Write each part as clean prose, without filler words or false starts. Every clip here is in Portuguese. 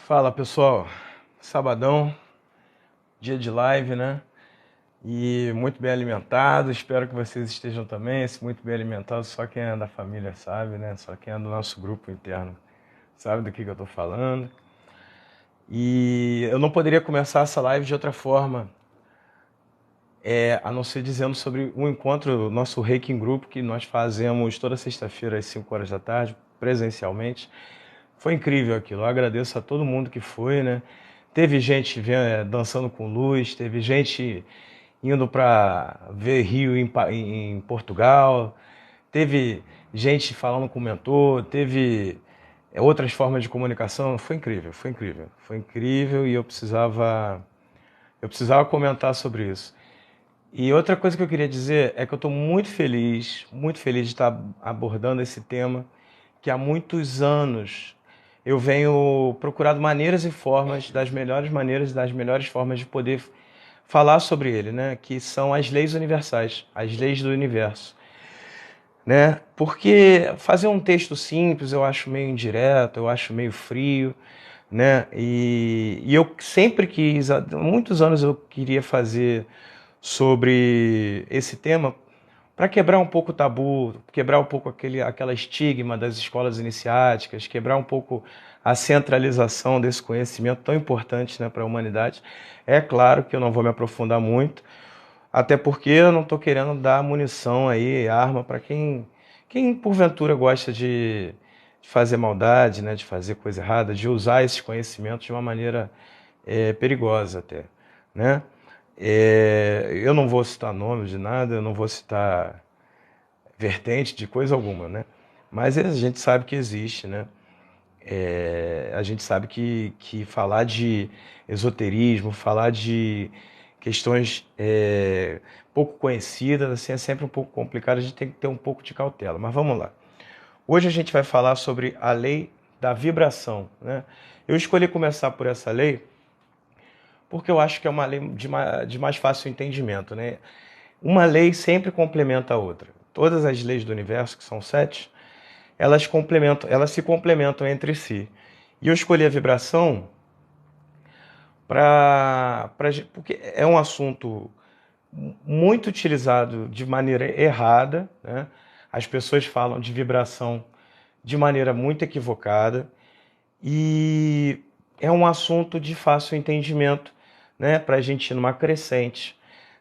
Fala pessoal, sabadão, dia de live, né? E muito bem alimentado, espero que vocês estejam também. Esse muito bem alimentado, só quem é da família sabe, né? Só quem é do nosso grupo interno sabe do que eu tô falando. E eu não poderia começar essa live de outra forma, a não ser dizendo sobre um encontro, nosso Reiki Group, que nós fazemos toda sexta-feira às 5 horas da tarde, presencialmente. Foi incrível aquilo, eu agradeço a todo mundo que foi, né? Teve gente dançando com luz, teve gente indo para ver Rio em Portugal, teve gente falando com o mentor, teve outras formas de comunicação. Foi incrível, foi incrível, foi incrível e eu precisava comentar sobre isso. E outra coisa que eu queria dizer é que eu estou muito feliz de estar abordando esse tema que há muitos anos eu venho procurando maneiras e formas, das melhores formas de poder falar sobre ele, né? Que são as leis universais, as leis do universo, né? Porque fazer um texto simples eu acho meio indireto, eu acho meio frio, né? E eu sempre quis, há muitos anos eu queria fazer sobre esse tema para quebrar um pouco o tabu, quebrar um pouco aquela estigma das escolas iniciáticas, quebrar um pouco a centralização desse conhecimento tão importante, né, para a humanidade. É claro que eu não vou me aprofundar muito, até porque eu não estou querendo dar munição aí, arma para quem porventura gosta de fazer maldade, né, de fazer coisa errada, de usar esses conhecimentos de uma maneira perigosa até, né? Eu não vou citar nomes de nada, eu não vou citar vertente de coisa alguma, né? Mas a gente sabe que existe, né? A gente sabe que falar de esoterismo, falar de questões pouco conhecidas, assim, é sempre um pouco complicado, a gente tem que ter um pouco de cautela. Mas vamos lá. Hoje a gente vai falar sobre a lei da vibração, né? Eu escolhi começar por essa lei porque eu acho que é uma lei de mais fácil entendimento, né? Uma lei sempre complementa a outra. Todas as leis do universo, que são 7, elas se complementam entre si. E eu escolhi a vibração porque é um assunto muito utilizado de maneira errada, né? As pessoas falam de vibração de maneira muito equivocada e é um assunto de fácil entendimento, né? Para a gente ir numa crescente,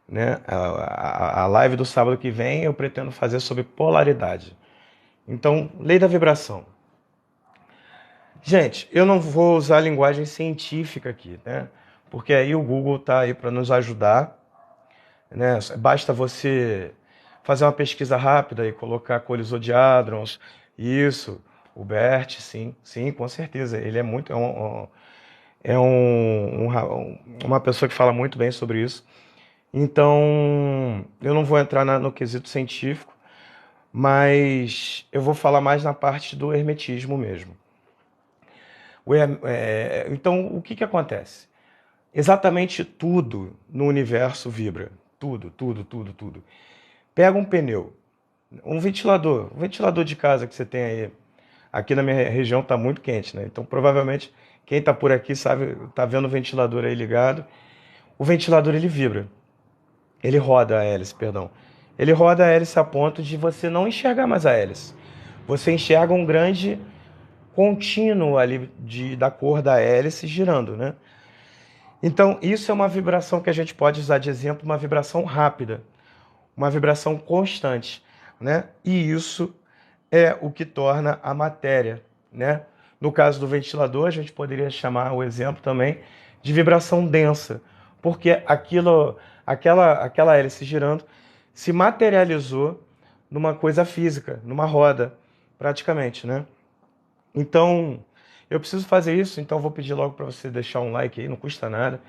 né? A live do sábado que vem eu pretendo fazer sobre polaridade. Então, lei da vibração. Gente, eu não vou usar a linguagem científica aqui, né? Porque aí o Google está aí para nos ajudar, né? Basta você fazer uma pesquisa rápida e colocar cores de hadrons. Isso, o Bert, sim, sim, com certeza. Ele é muito, uma pessoa que fala muito bem sobre isso. Então, eu não vou entrar no quesito científico, mas eu vou falar mais na parte do hermetismo mesmo. Então, o que acontece? Exatamente tudo no universo vibra. Tudo, tudo, tudo, tudo. Pega um pneu, um ventilador de casa que você tem aí. Aqui na minha região está muito quente, né? Então, provavelmente, quem está por aqui sabe, está vendo o ventilador aí ligado. O ventilador, ele vibra. Ele roda a hélice, perdão. Ele roda a hélice a ponto de você não enxergar mais a hélice. Você enxerga um grande contínuo ali da cor da hélice girando, né? Então, isso é uma vibração que a gente pode usar de exemplo, uma vibração rápida, uma vibração constante, né? E isso é o que torna a matéria, né? No caso do ventilador, a gente poderia chamar o exemplo também de vibração densa, porque aquela hélice girando se materializou numa coisa física, numa roda, praticamente, né? Então, eu preciso fazer isso, então vou pedir logo para você deixar um like aí, não custa nada.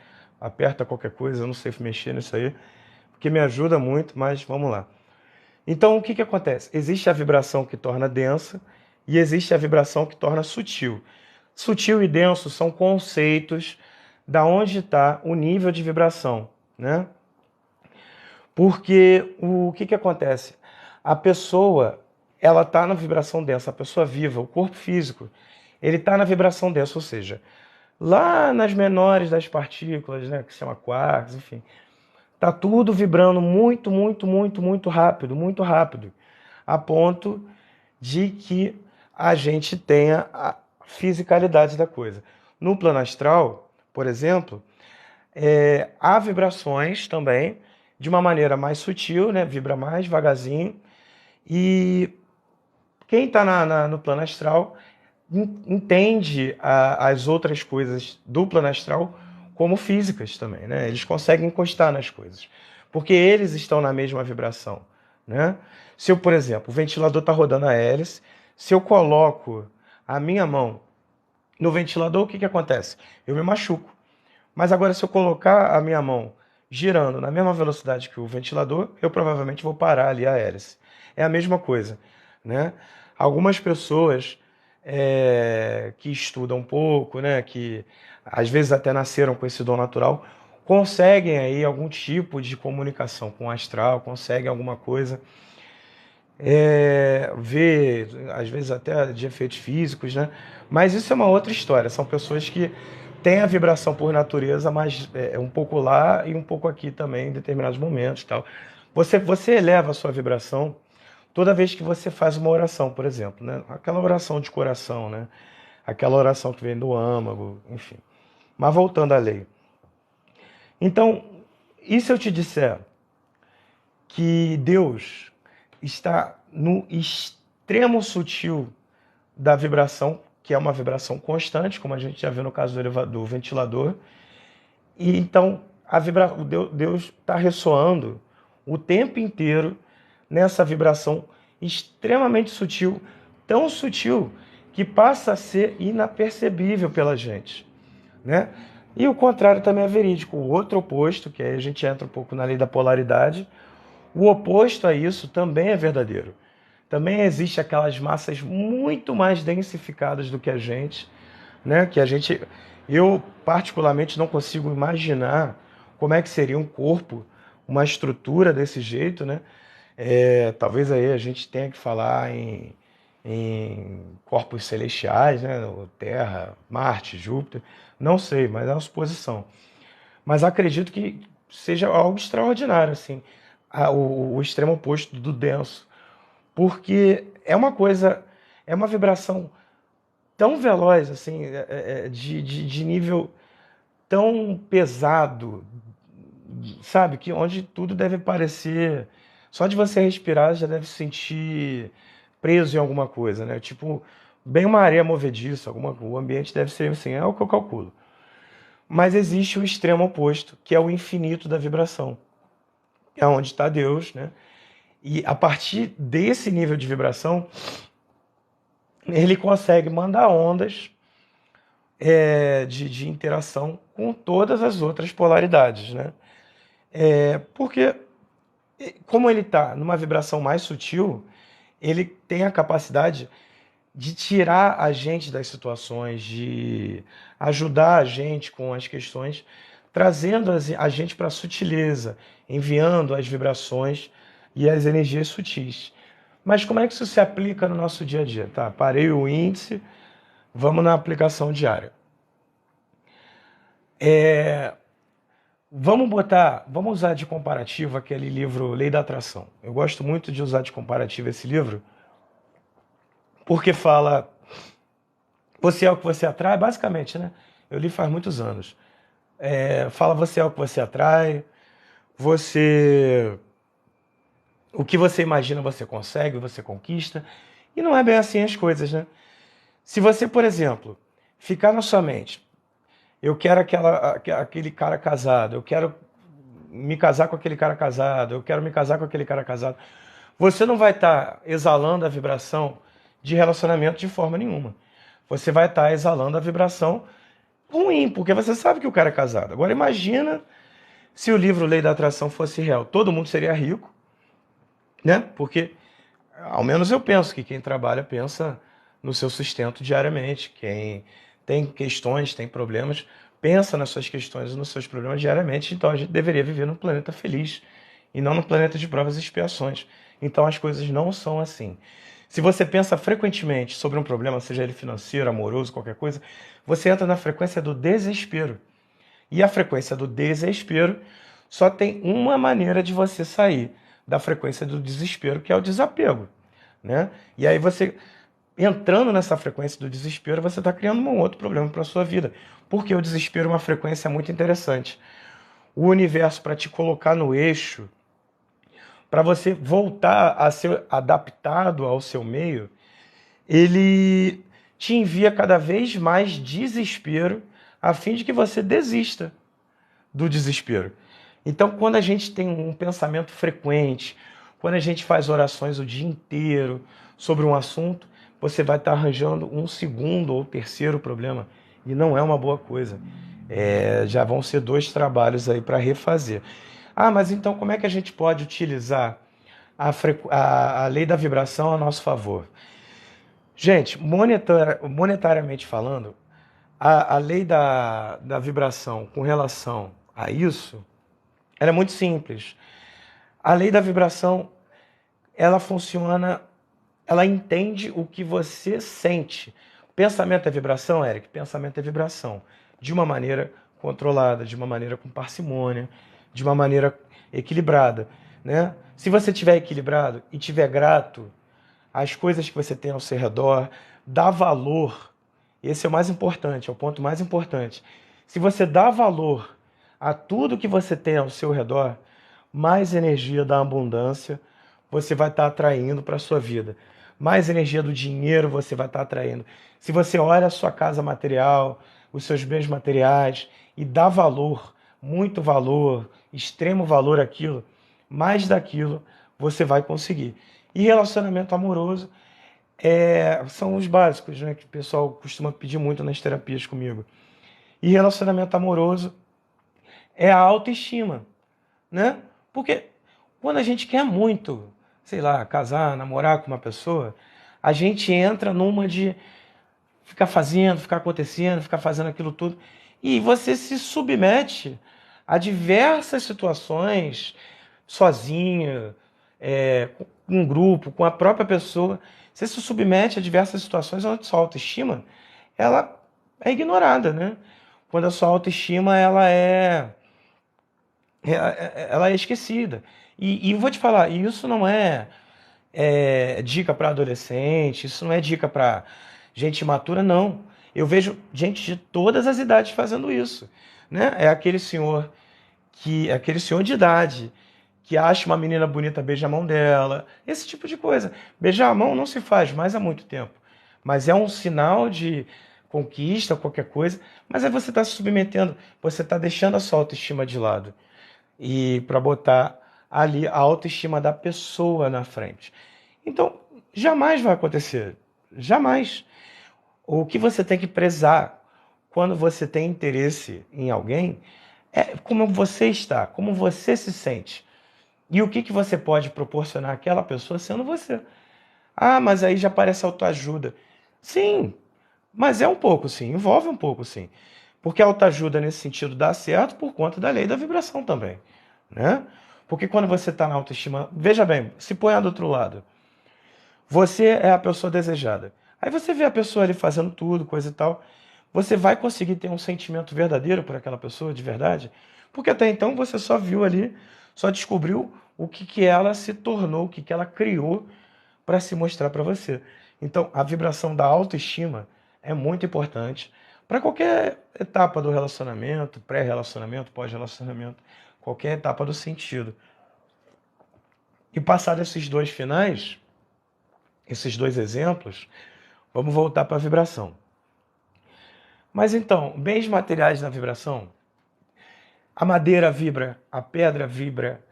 Aperta qualquer coisa, eu não sei mexer nisso aí, porque me ajuda muito, mas vamos lá. Então, o que acontece? Existe a vibração que torna densa e existe a vibração que torna sutil. Sutil e denso são conceitos da onde está o nível de vibração, né? Porque o que acontece? A pessoa, ela está na vibração densa, a pessoa viva, o corpo físico, ele está na vibração densa, ou seja, lá nas menores das partículas, né, que se chama quarks, enfim. Tá tudo vibrando muito, muito, muito, muito rápido, a ponto de que a gente tenha a fisicalidade da coisa. No plano astral, por exemplo, há vibrações também, de uma maneira mais sutil, né? Vibra mais devagarzinho. E quem está no plano astral entende as outras coisas do plano astral como físicas também, né? Eles conseguem encostar nas coisas, porque eles estão na mesma vibração, né? Se eu, por exemplo, o ventilador está rodando a hélice, se eu coloco a minha mão no ventilador, o que acontece? Eu me machuco. Mas agora, se eu colocar a minha mão girando na mesma velocidade que o ventilador, eu provavelmente vou parar ali a hélice. É a mesma coisa, né? Algumas pessoas que estudam um pouco, né, que às vezes até nasceram com esse dom natural, conseguem aí algum tipo de comunicação com o astral, conseguem alguma coisa, ver, às vezes até de efeitos físicos, né? Mas isso é uma outra história. São pessoas que têm a vibração por natureza, mas um pouco lá e um pouco aqui também, em determinados momentos, tal. Você eleva a sua vibração toda vez que você faz uma oração, por exemplo, né? Aquela oração de coração, né? Aquela oração que vem do âmago, enfim. Mas voltando à lei. Então, e se eu te disser que Deus está no extremo sutil da vibração, que é uma vibração constante, como a gente já viu no caso do ventilador, e então Deus está ressoando o tempo inteiro nessa vibração extremamente sutil, tão sutil que passa a ser inapercebível pela gente, né? E o contrário também é verídico. O outro oposto, que aí a gente entra um pouco na lei da polaridade, o oposto a isso também é verdadeiro. Também existe aquelas massas muito mais densificadas do que a gente, né? Eu particularmente não consigo imaginar como é que seria um corpo, uma estrutura desse jeito, né? Talvez aí a gente tenha que falar em corpos celestiais, né? Terra, Marte, Júpiter, não sei, mas é uma suposição. Mas acredito que seja algo extraordinário, assim, o extremo oposto do denso, porque é uma vibração tão veloz, assim, de nível tão pesado, sabe? Que onde tudo deve parecer. Só de você respirar já deve se sentir preso em alguma coisa, né? Tipo, bem uma areia movediça, o ambiente deve ser assim, é o que eu calculo. Mas existe o extremo oposto, que é o infinito da vibração. É onde está Deus, né? E a partir desse nível de vibração, ele consegue mandar ondas de interação com todas as outras polaridades, né? Porque, como ele está numa vibração mais sutil, ele tem a capacidade de tirar a gente das situações, de ajudar a gente com as questões, trazendo a gente para a sutileza, enviando as vibrações e as energias sutis. Mas como é que isso se aplica no nosso dia a dia? Tá, parei o índice, vamos na aplicação diária. Vamos usar de comparativo aquele livro Lei da Atração. Eu gosto muito de usar de comparativo esse livro, porque fala, você é o que você atrai, basicamente, né? Eu li faz muitos anos. Fala, você é o que você atrai, o que você imagina você consegue, você conquista, e não é bem assim as coisas, né? Se você, por exemplo, ficar na sua mente, eu quero aquele cara casado, eu quero me casar com aquele cara casado, eu quero me casar com aquele cara casado, você não vai estar exalando a vibração de relacionamento de forma nenhuma. Você vai estar exalando a vibração ruim, porque você sabe que o cara é casado. Agora imagina se o livro Lei da Atração fosse real. Todo mundo seria rico, né? Porque, ao menos eu penso que quem trabalha pensa no seu sustento diariamente. Quem tem questões, tem problemas, pensa nas suas questões e nos seus problemas diariamente. Então a gente deveria viver num planeta feliz e não num planeta de provas e expiações. Então as coisas não são assim. Se você pensa frequentemente sobre um problema, seja ele financeiro, amoroso, qualquer coisa, você entra na frequência do desespero. E a frequência do desespero só tem uma maneira de você sair da frequência do desespero, que é o desapego, né? E aí você, entrando nessa frequência do desespero, você está criando um outro problema para a sua vida. Porque o desespero é uma frequência muito interessante. O universo, para te colocar no eixo, para você voltar a ser adaptado ao seu meio, ele te envia cada vez mais desespero a fim de que você desista do desespero. Então, quando a gente tem um pensamento frequente, quando a gente faz orações o dia inteiro sobre um assunto, você vai estar arranjando um segundo ou terceiro problema. E não é uma boa coisa. Já vão ser 2 trabalhos aí para refazer. Ah, mas então como é que a gente pode utilizar a lei da vibração a nosso favor? Gente, monetariamente falando, a lei da vibração com relação a isso, ela é muito simples. A lei da vibração, ela funciona, ela entende o que você sente. Pensamento é vibração, Eric? Pensamento é vibração. De uma maneira controlada, de uma maneira com parcimônia, de uma maneira equilibrada, né? Se você estiver equilibrado e estiver grato às coisas que você tem ao seu redor, dá valor. Esse é o mais importante, é o ponto mais importante. Se você dá valor a tudo que você tem ao seu redor, mais energia da abundância você vai estar atraindo para a sua vida. Mais energia do dinheiro você vai estar atraindo. Se você olha a sua casa material, os seus bens materiais e dá valor, muito valor, extremo valor àquilo, mais daquilo você vai conseguir. E relacionamento amoroso são os básicos, né, que o pessoal costuma pedir muito nas terapias comigo. E relacionamento amoroso é a autoestima, né? Porque quando a gente quer muito, sei lá, casar, namorar com uma pessoa, a gente entra numa de ficar fazendo, ficar acontecendo, ficar fazendo aquilo tudo. E você se submete a diversas situações, sozinha, com um grupo, com a própria pessoa. Você se submete a diversas situações onde sua autoestima ela é ignorada, né? Quando a sua autoestima ela é esquecida. E vou te falar, isso não é dica para adolescente, isso não é dica para gente matura, não. Eu vejo gente de todas as idades fazendo isso, né? É aquele senhor de idade que acha uma menina bonita, beija a mão dela, esse tipo de coisa. Beijar a mão não se faz mais há muito tempo, mas é um sinal de conquista, qualquer coisa. Mas aí você está se submetendo, você está deixando a sua autoestima de lado e para botar ali a autoestima da pessoa na frente. Então, jamais vai acontecer. Jamais. O que você tem que prezar quando você tem interesse em alguém é como você está, como você se sente. E o que você pode proporcionar àquela pessoa sendo você. Ah, mas aí já parece autoajuda. Sim, mas é um pouco sim, envolve um pouco sim. Porque a autoajuda nesse sentido dá certo por conta da lei da vibração também, né? Porque quando você está na autoestima, veja bem, se põe do outro lado. Você é a pessoa desejada. Aí você vê a pessoa ali fazendo tudo, coisa e tal. Você vai conseguir ter um sentimento verdadeiro por aquela pessoa, de verdade? Porque até então você só viu ali, só descobriu o que ela se tornou, o que ela criou para se mostrar para você. Então, a vibração da autoestima é muito importante para qualquer etapa do relacionamento, pré-relacionamento, pós-relacionamento, qualquer etapa do sentido. E passado esses 2 finais, esses 2 exemplos, vamos voltar para a vibração. Mas então, bens materiais na vibração, a madeira vibra, a pedra vibra,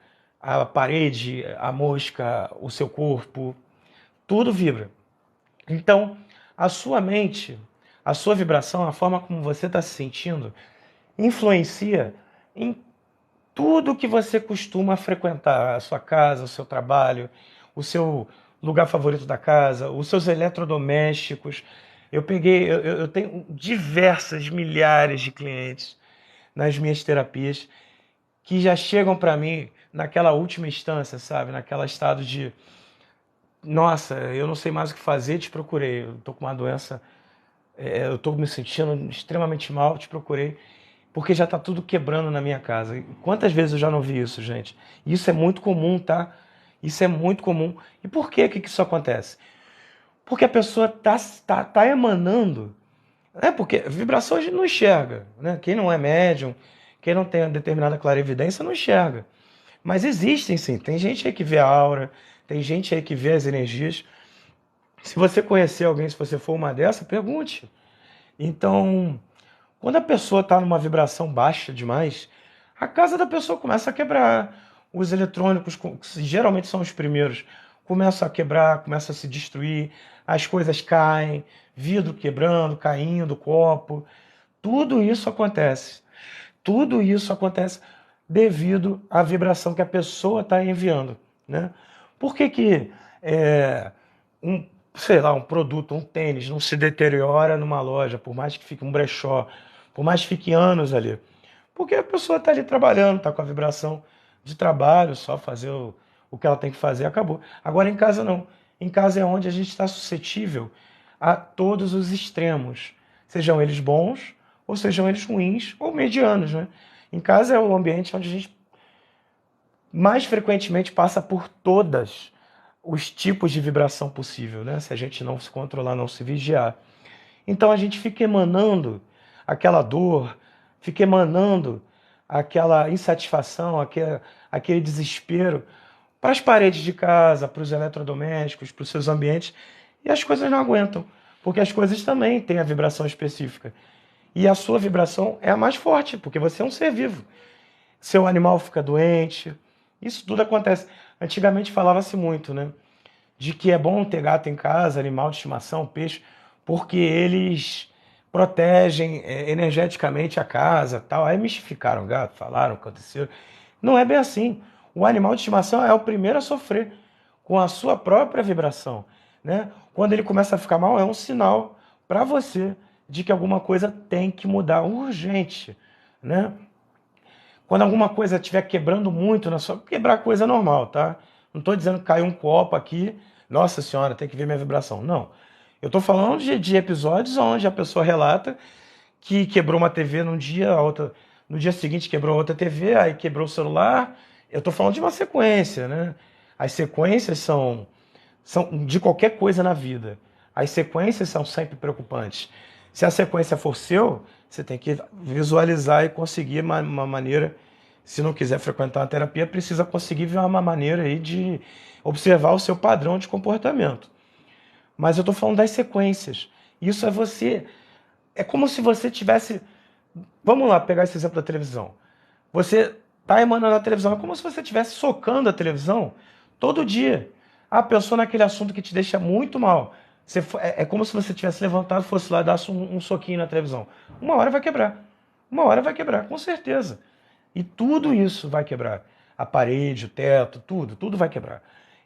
a parede, a mosca, o seu corpo, tudo vibra. Então, a sua mente, a sua vibração, a forma como você está se sentindo, influencia em tudo que você costuma frequentar, a sua casa, o seu trabalho, o seu lugar favorito da casa, os seus eletrodomésticos. Eu tenho diversas milhares de clientes nas minhas terapias que já chegam para mim naquela última instância, sabe? Naquela estado de nossa, eu não sei mais o que fazer, te procurei. Eu tô com uma doença, eu tô me sentindo extremamente mal, te procurei, porque já tá tudo quebrando na minha casa. E quantas vezes eu já não vi isso, gente? Isso é muito comum, tá? Isso é muito comum. E por que isso acontece? Porque a pessoa tá emanando, né? Porque vibração a gente não enxerga, né? Quem não é médium, quem não tem uma determinada clarividência não enxerga. Mas existem sim, tem gente aí que vê a aura, tem gente aí que vê as energias. Se você conhecer alguém, se você for uma dessa, pergunte. Então, quando a pessoa está numa vibração baixa demais, a casa da pessoa começa a quebrar. Os eletrônicos, que geralmente são os primeiros, começam a quebrar, começam a se destruir, as coisas caem, vidro quebrando, caindo, copo. Tudo isso acontece. Tudo isso acontece devido à vibração que a pessoa está enviando, né? Por que um, sei lá, um produto, um tênis, não se deteriora numa loja, por mais que fique um brechó, por mais que fique anos ali? Porque a pessoa está ali trabalhando, está com a vibração de trabalho, só fazer o que ela tem que fazer, acabou. Agora em casa não. Em casa é onde a gente está suscetível a todos os extremos, sejam eles bons ou sejam eles ruins ou medianos, né? Em casa é o ambiente onde a gente mais frequentemente passa por todas os tipos de vibração possível, né? Se a gente não se controlar, não se vigiar. Então a gente fica emanando aquela dor, fica emanando aquela insatisfação, aquele desespero para as paredes de casa, para os eletrodomésticos, para os seus ambientes, e as coisas não aguentam, porque as coisas também têm a vibração específica. E a sua vibração é a mais forte, porque você é um ser vivo. Seu animal fica doente, isso tudo acontece. Antigamente falava-se muito, né? De que é bom ter gato em casa, animal de estimação, peixe, porque eles protegem energeticamente a casa, tal. Aí mistificaram o gato, falaram, aconteceu. Não é bem assim. O animal de estimação é o primeiro a sofrer com a sua própria vibração, né? Quando ele começa a ficar mal, é um sinal para você de que alguma coisa tem que mudar urgente, né? Quando alguma coisa estiver quebrando muito na sua... Quebrar coisa é normal, tá? Não estou dizendo que caiu um copo aqui, nossa senhora, tem que ver minha vibração. Não. Eu estou falando de episódios onde a pessoa relata que quebrou uma TV num dia, a outra, no dia seguinte quebrou outra TV, aí quebrou o celular. Eu estou falando de uma sequência, né? As sequências são de qualquer coisa na vida. As sequências são sempre preocupantes. Se a sequência for seu, você tem que visualizar e conseguir uma maneira. Se não quiser frequentar a terapia, precisa conseguir ver uma maneira aí de observar o seu padrão de comportamento. Mas eu estou falando das sequências. Isso é você. É como se você tivesse. Vamos lá, pegar esse exemplo da televisão. Você está emanando a televisão. É como se você estivesse socando a televisão todo dia. A pessoa naquele assunto que te deixa muito mal. É como se você tivesse levantado, fosse lá e desse um soquinho na televisão. Uma hora vai quebrar. Uma hora vai quebrar, com certeza. E tudo isso vai quebrar. A parede, o teto, tudo vai quebrar.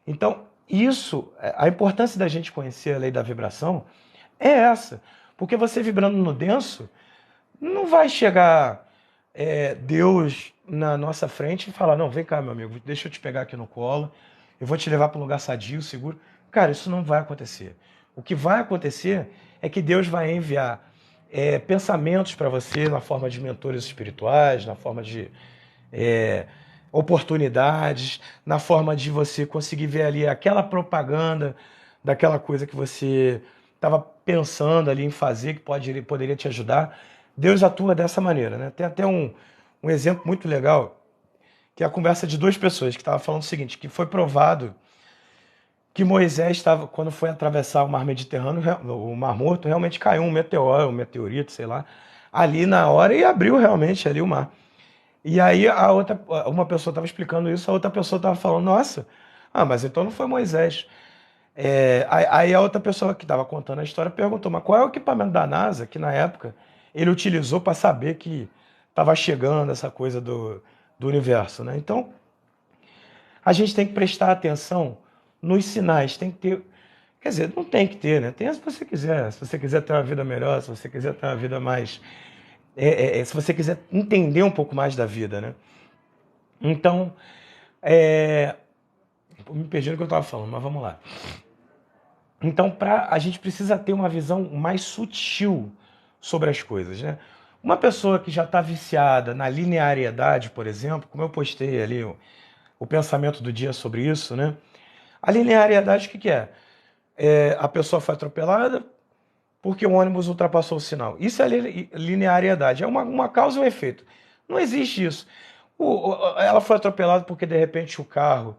Então, isso, a importância da gente conhecer a lei da vibração é essa. Porque você vibrando no denso, não vai chegar Deus na nossa frente e falar, não, vem cá, meu amigo, deixa eu te pegar aqui no colo, eu vou te levar para um lugar sadio, seguro. Cara, isso não vai acontecer. O que vai acontecer é que Deus vai enviar pensamentos para você na forma de mentores espirituais, na forma de oportunidades, na forma de você conseguir ver ali aquela propaganda daquela coisa que você estava pensando ali em fazer, que poderia te ajudar. Deus atua dessa maneira, né? Tem até um exemplo muito legal, que é a conversa de duas pessoas que estavam falando o seguinte, que foi provado que Moisés estava, quando foi atravessar o mar Mediterrâneo, o Mar Morto, realmente caiu um meteoro, um meteorito, sei lá, ali na hora e abriu realmente ali o mar. E aí uma pessoa estava explicando isso, a outra pessoa estava falando, nossa, mas então não foi Moisés. Aí a outra pessoa que estava contando a história perguntou, mas qual é o equipamento da NASA que na época ele utilizou para saber que estava chegando essa coisa do universo, né? Então, a gente tem que prestar atenção nos sinais, tem que ter, quer dizer, não tem que ter, né? Tem se você quiser, se você quiser ter uma vida melhor, se você quiser ter uma vida mais, se você quiser entender um pouco mais da vida, né? Então, me perdi no que eu estava falando, mas vamos lá. Então, a gente precisa ter uma visão mais sutil sobre as coisas, né? Uma pessoa que já está viciada na linearidade, por exemplo, como eu postei ali o pensamento do dia sobre isso, né? A linearidade, o que que é? A pessoa foi atropelada porque o ônibus ultrapassou o sinal. Isso é linearidade, é uma causa e um efeito. Não existe isso. Ela foi atropelada porque, de repente, o carro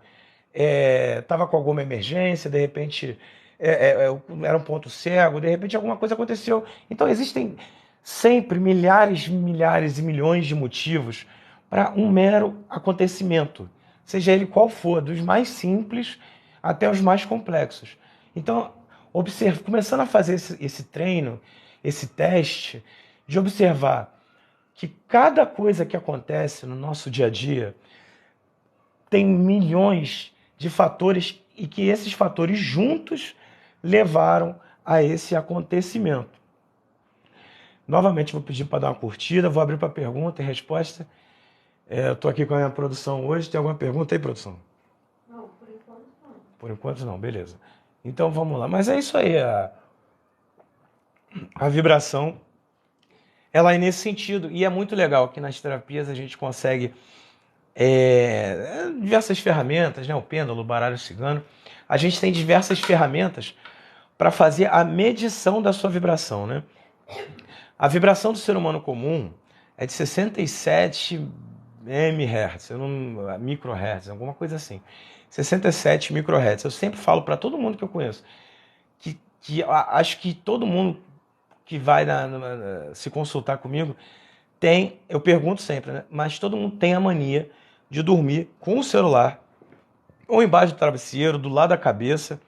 estava com alguma emergência, de repente era um ponto cego, de repente alguma coisa aconteceu. Então existem sempre milhares, milhares e milhões de motivos para um mero acontecimento, seja ele qual for, dos mais simples até os mais complexos. Então, começando a fazer esse treino, esse teste, de observar que cada coisa que acontece no nosso dia a dia tem milhões de fatores e que esses fatores juntos levaram a esse acontecimento. Novamente vou pedir para dar uma curtida, vou abrir para pergunta e resposta. Eu estou aqui com a minha produção hoje. Tem alguma pergunta aí, produção? Não, por enquanto não. Por enquanto não, beleza. Então vamos lá. Mas é isso aí, a vibração, ela é nesse sentido. E é muito legal que nas terapias a gente consegue diversas ferramentas, né? O pêndulo, o baralho cigano. A gente tem diversas ferramentas para fazer a medição da sua vibração, né? A vibração do ser humano comum é de 67 mHz, microhertz, alguma coisa assim. 67 microhertz. Eu sempre falo para todo mundo que eu conheço que acho que todo mundo que vai se consultar comigo eu pergunto sempre, né? Mas todo mundo tem a mania de dormir com o celular ou embaixo do travesseiro, do lado da cabeça,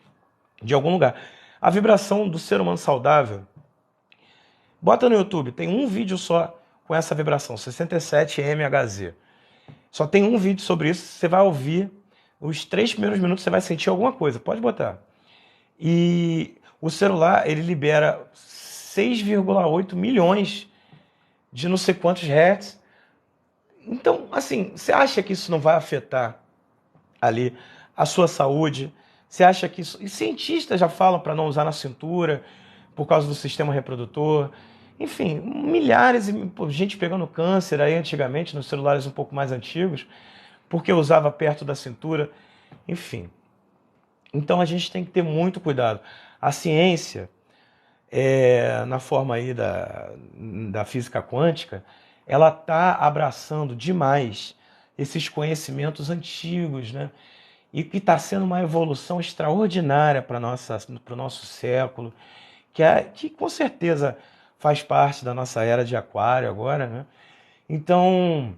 de algum lugar. A vibração do ser humano saudável, bota no YouTube, tem um vídeo só com essa vibração, 67 MHz. Só tem um vídeo sobre isso, você vai ouvir, os 3 primeiros minutos você vai sentir alguma coisa, pode botar. E o celular, ele libera 6,8 milhões de não sei quantos hertz. Então, assim, você acha que isso não vai afetar ali a sua saúde? Você acha que isso... E cientistas já falam para não usar na cintura por causa do sistema reprodutor. Enfim, milhares de gente pegando câncer aí antigamente, nos celulares um pouco mais antigos, porque usava perto da cintura. Enfim. Então a gente tem que ter muito cuidado. A ciência, na forma aí da física quântica, ela está abraçando demais esses conhecimentos antigos, né? E que está sendo uma evolução extraordinária para o nosso século, que com certeza faz parte da nossa era de aquário agora, né? Então,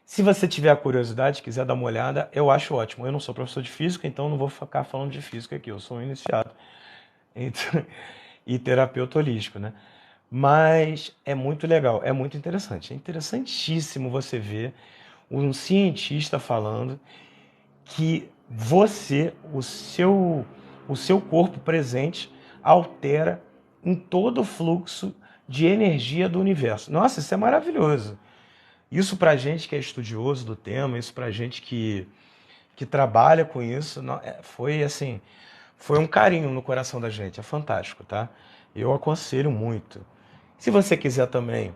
se você tiver a curiosidade, quiser dar uma olhada, eu acho ótimo. Eu não sou professor de física, então não vou ficar falando de física aqui. Eu sou um iniciado e terapeuta holístico, né? Mas é muito legal, é muito interessante. É interessantíssimo você ver um cientista falando que o seu corpo presente altera em todo o fluxo de energia do universo. Nossa, isso é maravilhoso. Isso pra gente que é estudioso do tema, isso pra gente que trabalha com isso, foi assim, foi um carinho no coração da gente, é fantástico, tá? Eu aconselho muito. Se você quiser também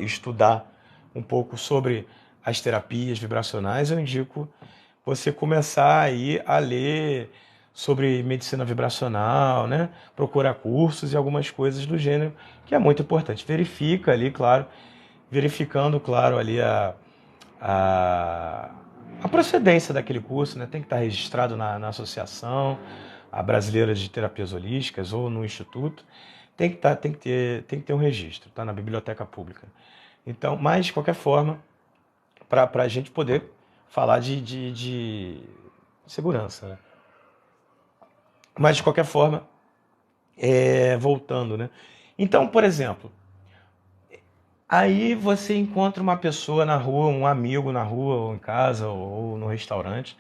estudar um pouco sobre as terapias vibracionais, eu indico você começar aí a ler sobre medicina vibracional, né? Procurar cursos e algumas coisas do gênero, que é muito importante. Verifica ali, claro, verificando, claro, ali a procedência daquele curso, né? Tem que estar registrado na associação, a brasileira de terapias holísticas ou no instituto. Tem que ter um registro, tá? Na biblioteca pública. Então, mas de qualquer forma, para a gente poder falar de segurança, né? Mas de qualquer forma, voltando, né? Então, por exemplo, aí você encontra uma pessoa na rua, um amigo na rua, ou em casa, ou no restaurante,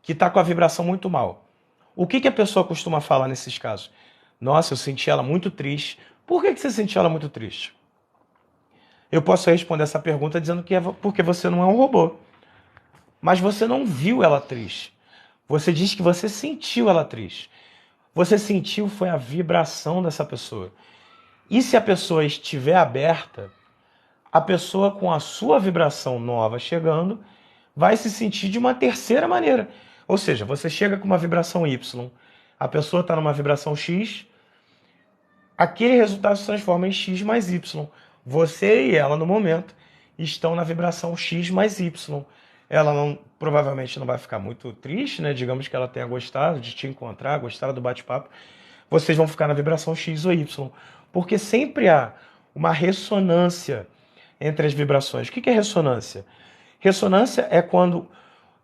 que está com a vibração muito mal. O que a pessoa costuma falar nesses casos? Nossa, eu senti ela muito triste. Por que você sentiu ela muito triste? Eu posso responder essa pergunta dizendo que é porque você não é um robô. Mas você não viu ela triste. Você diz que você sentiu ela triste. Você sentiu foi a vibração dessa pessoa. E se a pessoa estiver aberta, a pessoa com a sua vibração nova chegando vai se sentir de uma terceira maneira. Ou seja, você chega com uma vibração Y, a pessoa está numa vibração X, aquele resultado se transforma em X mais Y. Você e ela, no momento, estão na vibração X mais Y. Ela provavelmente não vai ficar muito triste, né? Digamos que ela tenha gostado de te encontrar, gostado do bate-papo. Vocês vão ficar na vibração X ou Y. Porque sempre há uma ressonância entre as vibrações. O que é ressonância? Ressonância é quando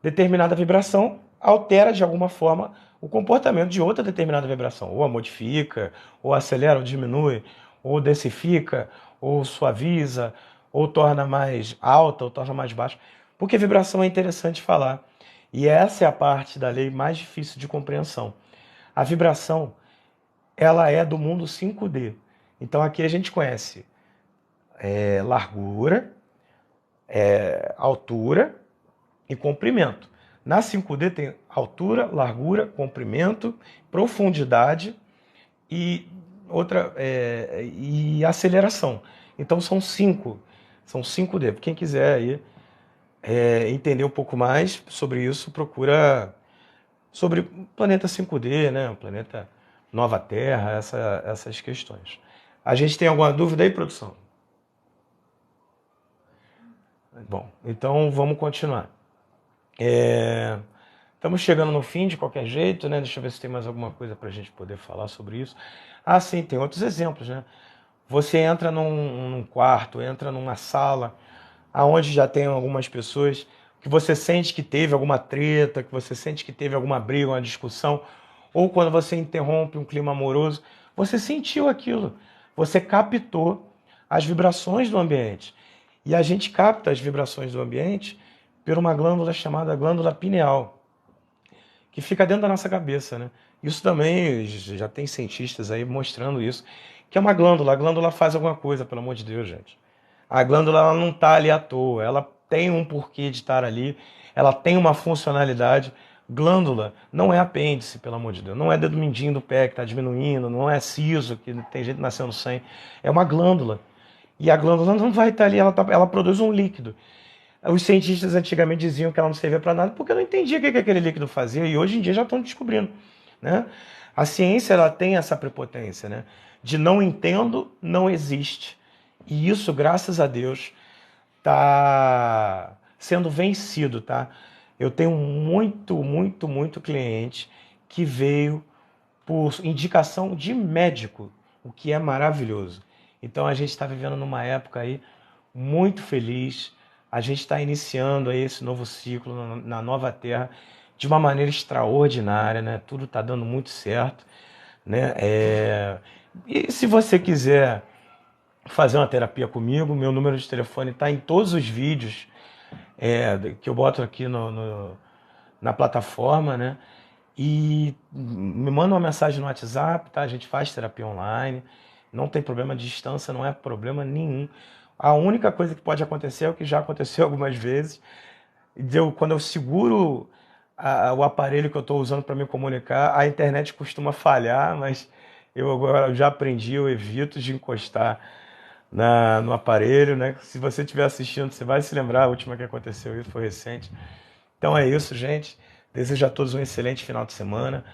determinada vibração altera de alguma forma o comportamento de outra determinada vibração. Ou a modifica, ou acelera, ou diminui, ou densifica, ou suaviza, ou torna mais alta, ou torna mais baixa. Porque vibração é interessante falar. E essa é a parte da lei mais difícil de compreensão. A vibração, ela é do mundo 5D. Então aqui a gente conhece largura, altura e comprimento. Na 5D tem altura, largura, comprimento, profundidade e e aceleração. Então são 5D. Quem quiser aí entender um pouco mais sobre isso, procura sobre o planeta 5D, né? O planeta Nova Terra, essas questões. A gente tem alguma dúvida aí, produção? Bom, então vamos continuar. Estamos chegando no fim de qualquer jeito, né? Deixa eu ver se tem mais alguma coisa para a gente poder falar sobre isso. Ah, sim, tem outros exemplos, né? Você entra num quarto, entra numa sala, aonde já tem algumas pessoas que você sente que teve alguma treta, que você sente que teve alguma briga, uma discussão, ou quando você interrompe um clima amoroso, você sentiu aquilo, você captou as vibrações do ambiente. E a gente capta as vibrações do ambiente por uma glândula chamada glândula pineal, que fica dentro da nossa cabeça, né? Isso também, já tem cientistas aí mostrando isso, que é uma glândula. A glândula faz alguma coisa, pelo amor de Deus, gente. A glândula ela não está ali à toa, ela tem um porquê de estar ali, ela tem uma funcionalidade. Glândula não é apêndice, pelo amor de Deus, não é dedo mindinho do pé que está diminuindo, não é siso, que tem gente nascendo sem, é uma glândula. E a glândula não vai estar ali, ela produz um líquido. Os cientistas antigamente diziam que ela não servia para nada porque não entendia o que aquele líquido fazia, e hoje em dia já estão descobrindo, né? A ciência ela tem essa prepotência, né? De não entendo, não existe. E isso, graças a Deus, está sendo vencido, tá? Eu tenho muito cliente que veio por indicação de médico, o que é maravilhoso. Então a gente está vivendo numa época aí muito feliz. A gente está iniciando aí esse novo ciclo na nova Terra de uma maneira extraordinária, né? Tudo está dando muito certo, né? E se você quiser fazer uma terapia comigo, meu número de telefone está em todos os vídeos que eu boto aqui na plataforma, né? E me manda uma mensagem no WhatsApp, tá? A gente faz terapia online, não tem problema, distância não é problema nenhum. A única coisa que pode acontecer é o que já aconteceu algumas vezes. Quando eu seguro o aparelho que eu estou usando para me comunicar, a internet costuma falhar, mas eu agora já aprendi, eu evito de encostar no aparelho, né? Se você estiver assistindo, você vai se lembrar, a última que aconteceu isso foi recente. Então é isso, gente. Desejo a todos um excelente final de semana.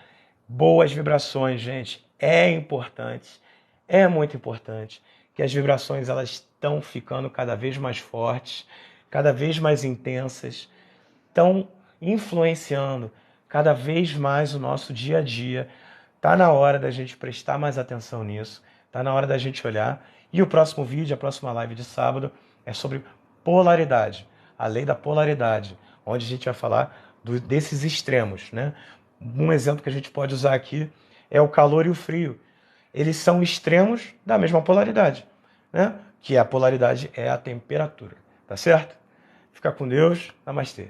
Boas vibrações, gente. É importante, é muito importante que as vibrações elas estão ficando cada vez mais fortes, cada vez mais intensas, estão influenciando cada vez mais o nosso dia a dia. Tá na hora da gente prestar mais atenção nisso, tá na hora da gente olhar. E o próximo vídeo, a próxima live de sábado, é sobre polaridade, a lei da polaridade, onde a gente vai falar desses extremos, né? Um exemplo que a gente pode usar aqui é o calor e o frio. Eles são extremos da mesma polaridade, né? Que a polaridade é a temperatura, tá certo? Fica com Deus, namastê.